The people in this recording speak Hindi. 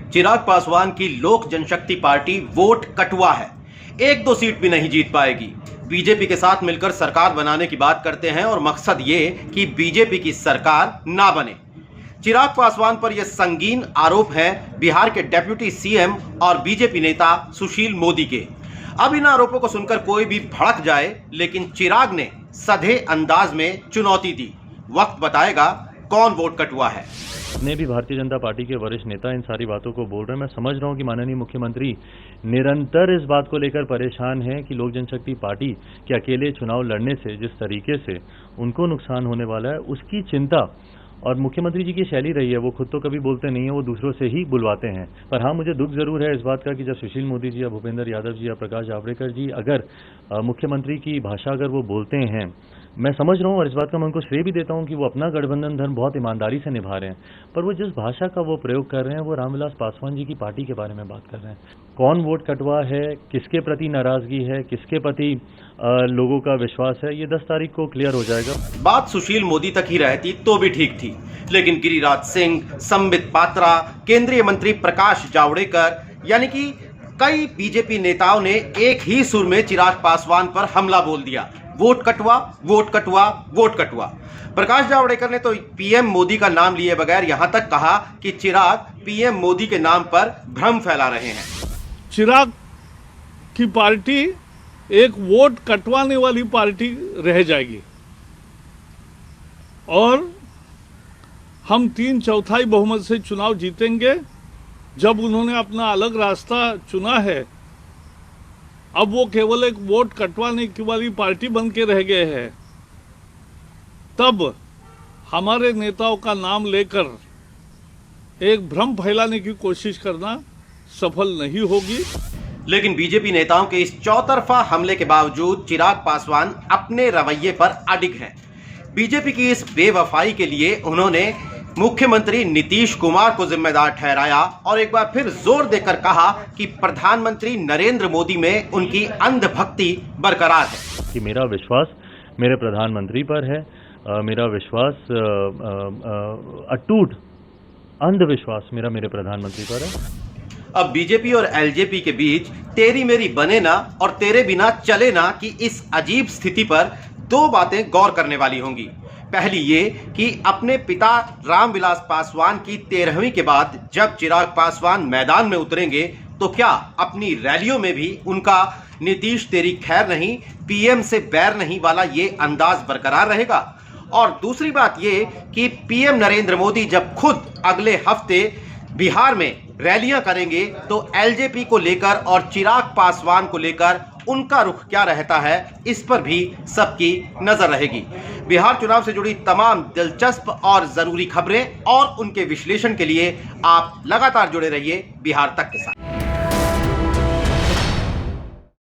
चिराग पासवान की लोक जनशक्ति पार्टी वोट कटुआ है, एक दो सीट भी नहीं जीत पाएगी। बीजेपी के साथ मिलकर सरकार बनाने की बात करते हैं और मकसद ये कि बीजेपी की सरकार ना बने। चिराग पासवान पर यह संगीन आरोप है बिहार के डिप्टी सीएम और बीजेपी नेता सुशील मोदी के। अब इन आरोपों को सुनकर कोई भी भड़क जाए, लेकिन चिराग ने सधे अंदाज में चुनौती दी। वक्त बताएगा कौन वोट कटुआ है। ने भी भारतीय जनता पार्टी के वरिष्ठ नेता इन सारी बातों को बोल रहे हैं। मैं समझ रहा हूं कि माननीय मुख्यमंत्री निरंतर इस बात को लेकर परेशान हैं कि लोक जनशक्ति पार्टी के अकेले चुनाव लड़ने से जिस तरीके से उनको नुकसान होने वाला है, उसकी चिंता। और मुख्यमंत्री जी की शैली रही है, वो खुद तो कभी बोलते नहीं है, वो दूसरों से ही बुलवाते हैं। पर हाँ, मुझे दुख जरूर है इस बात का कि जब सुशील मोदी जी या भूपेंद्र यादव जी या प्रकाश जावड़ेकर जी अगर मुख्यमंत्री की भाषा अगर वो बोलते हैं, मैं समझ रहा हूँ और इस बात का मैं उनको श्रेय भी देता हूँ कि वो अपना गठबंधन धर्म बहुत ईमानदारी से निभा रहे हैं, पर वो जिस भाषा का वो प्रयोग कर रहे हैं वो रामविलास पासवान जी की पार्टी के बारे में बात कर रहे हैं। कौन वोट कटवा है, किसके प्रति नाराजगी है, किसके प्रति लोगों का विश्वास है, ये 10 तारीख को क्लियर हो जाएगा। बात सुशील मोदी तक ही रहती तो भी ठीक थी, लेकिन गिरिराज सिंह, संबित पात्रा, केंद्रीय मंत्री प्रकाश जावड़ेकर यानी कि कई बीजेपी नेताओं ने एक ही सुर में चिराग पासवान पर हमला बोल दिया। वोट कटुआ, वोट कटुआ, वोट कटुआ। प्रकाश जावड़ेकर ने तो पीएम मोदी का नाम लिए बगैर यहां तक कहा कि चिराग पीएम मोदी के नाम पर भ्रम फैला रहे हैं। चिराग की पार्टी एक वोट कटवाने वाली पार्टी रह जाएगी और हम 3/4 बहुमत से चुनाव जीतेंगे। जब उन्होंने अपना अलग रास्ता चुना है, अब वो केवल एक वोट कटवाने की वाली पार्टी बन के रह गए हैं, तब हमारे नेताओं का नाम लेकर एक भ्रम फैलाने की कोशिश करना सफल नहीं होगी। लेकिन बीजेपी नेताओं के इस चौतरफा हमले के बावजूद चिराग पासवान अपने रवैये पर अडिग हैं। बीजेपी की इस बेवफाई के लिए उन्होंने मुख्यमंत्री नीतीश कुमार को जिम्मेदार ठहराया और एक बार फिर जोर देकर कहा कि प्रधानमंत्री नरेंद्र मोदी में उनकी अंधभक्ति बरकरार है। कि मेरा विश्वास मेरे प्रधानमंत्री पर है, मेरा विश्वास अटूट अंधविश्वास मेरे प्रधानमंत्री पर है। अब बीजेपी और एलजेपी के बीच तेरी मेरी बने ना और तेरे बिना चले ना की इस अजीब स्थिति पर दो बातें गौर करने वाली होंगी। पहली ये कि अपने पिता रामविलास पासवान की 13वीं के बाद जब चिराग पासवान मैदान में उतरेंगे तो क्या अपनी रैलियों में भी उनका नीतीश तेरी खैर नहीं, पीएम से बैर नहीं वाला ये अंदाज बरकरार रहेगा। और दूसरी बात ये कि पीएम नरेंद्र मोदी जब खुद अगले हफ्ते बिहार में रैलियां करेंगे तो एलजेपी को लेकर और चिराग पासवान को लेकर उनका रुख क्या रहता है, इस पर भी सबकी नजर रहेगी। बिहार चुनाव से जुड़ी तमाम दिलचस्प और जरूरी खबरें और उनके विश्लेषण के लिए आप लगातार जुड़े रहिए बिहार तक के साथ।